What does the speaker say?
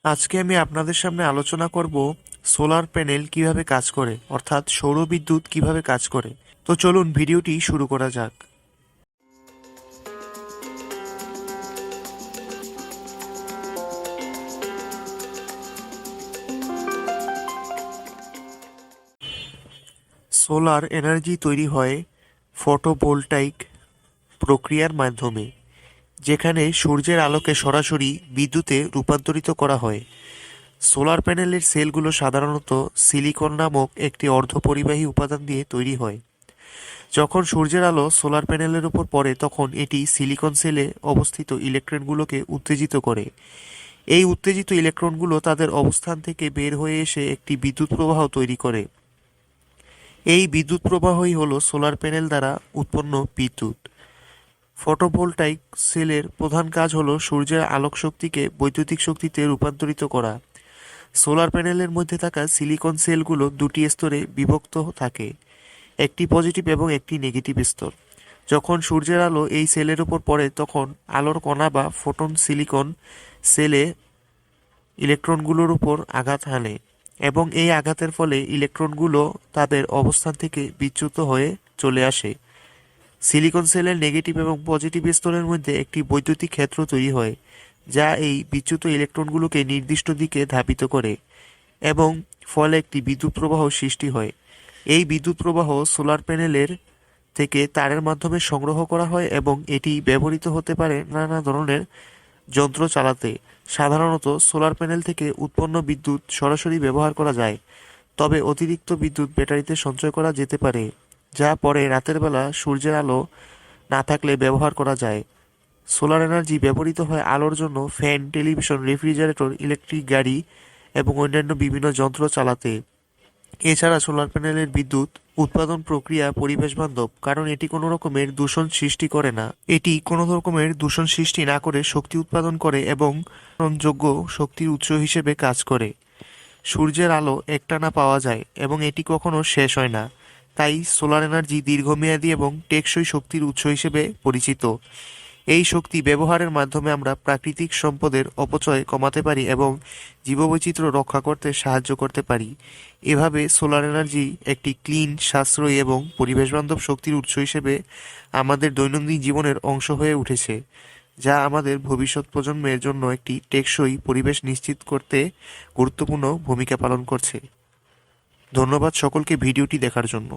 আজকে আমি আপনাদের সামনে আলোচনা করব সোলার প্যানেল কিভাবে কাজ করে, অর্থাৎ সৌর বিদ্যুৎ কিভাবে কাজ করে। তো চলুন ভিডিওটি শুরু করা যাক। সোলার এনার্জি তৈরি হয় ফটোভোল্টাইক প্রক্রিয়ার মাধ্যমে, যেখানে সূর্যের আলোকে সরাসরি বিদ্যুতে রূপান্তরিত করা হয়। সোলার প্যানেলের সেলগুলো সাধারণত সিলিকন নামক একটি অর্ধপরিবাহী উপাদান দিয়ে তৈরি হয়। যখন সূর্যের আলো সোলার প্যানেলের উপর পড়ে, তখন এটি সিলিকন সেলে অবস্থিত ইলেকট্রনগুলোকে উত্তেজিত করে। এই উত্তেজিত ইলেকট্রনগুলো তাদের অবস্থান থেকে বের হয়ে এসে একটি বিদ্যুৎ প্রবাহ তৈরি করে। এই বিদ্যুৎ প্রবাহই হলো সোলার প্যানেল দ্বারা উৎপন্ন বিদ্যুৎ। ফটোভোল্টাইক সেলের প্রধান কাজ হলো সূর্যের আলোক শক্তিকে বৈদ্যুতিক শক্তিতে রূপান্তরিত করা। সোলার প্যানেলের মধ্যে থাকা সিলিকন সেলগুলো দুটি স্তরে বিভক্ত থাকে, একটি পজিটিভ এবং একটি নেগেটিভ স্তর। যখন সূর্যের আলো এই সেলের উপর পড়ে, তখন আলোর কণা বা ফোটন সিলিকন সেলে ইলেকট্রনগুলোর উপর আঘাত হানে, এবং এই আঘাতের ফলে ইলেকট্রনগুলো তাদের অবস্থান থেকে বিচ্যুত হয়ে চলে আসে। সিলিকন সেলের নেগেটিভ এবং পজিটিভ স্তরের মধ্যে একটি বৈদ্যুতিক ক্ষেত্র তৈরি হয়, যা এই বিচ্যুত ইলেকট্রনগুলোকে নির্দিষ্ট দিকে ধাবিত করে, এবং ফলে একটি বিদ্যুৎ প্রবাহ সৃষ্টি হয়। এই বিদ্যুৎ প্রবাহ সোলার প্যানেলের থেকে তারের মাধ্যমে সংগ্রহ করা হয়, এবং এটি ব্যবহৃত হতে পারে নানা ধরনের যন্ত্র চালাতে। সাধারণত সোলার প্যানেল থেকে উৎপন্ন বিদ্যুৎ সরাসরি ব্যবহার করা যায়, তবে অতিরিক্ত বিদ্যুৎ ব্যাটারিতে সঞ্চয় করা যেতে পারে, যা পরে রাতের বেলা সূর্যের আলো না থাকলে ব্যবহার করা যায়। সোলার এনার্জি ব্যবহৃত হয় আলোর জন্য ফ্যান, টেলিভিশন, রেফ্রিজারেটর, ইলেকট্রিক গাড়ি এবং অন্যান্য বিভিন্ন যন্ত্র চালাতে। এছাড়া সোলার প্যানেলের বিদ্যুৎ উৎপাদন প্রক্রিয়া পরিবেশ বান্ধব, কারণ এটি কোনো রকমের দূষণ সৃষ্টি করে না। এটি কোনো রকমের দূষণ সৃষ্টি না করে শক্তি উৎপাদন করে এবং যোগ্য শক্তির উৎস হিসেবে কাজ করে। সূর্যের আলো একটানা পাওয়া যায় এবং এটি কখনো শেষ হয় না, তাই সোলার এনার্জি দীর্ঘমেয়াদী এবং টেকসই শক্তির উৎস হিসেবে পরিচিত। এই শক্তি ব্যবহারের মাধ্যমে আমরা প্রাকৃতিক সম্পদের অপচয় কমাতে পারি এবং জীববৈচিত্র্য রক্ষা করতে সাহায্য করতে পারি। এভাবে সোলার এনার্জি একটি ক্লিন, সাশ্রয়ী এবং পরিবেশবান্ধব শক্তির উৎস হিসেবে আমাদের দৈনন্দিন জীবনের অংশ হয়ে উঠেছে, যা আমাদের ভবিষ্যৎ প্রজন্মের জন্য একটি টেকসই পরিবেশ নিশ্চিত করতে গুরুত্বপূর্ণ ভূমিকা পালন করছে। ধন্যবাদ সকলকে ভিডিওটি দেখার জন্য।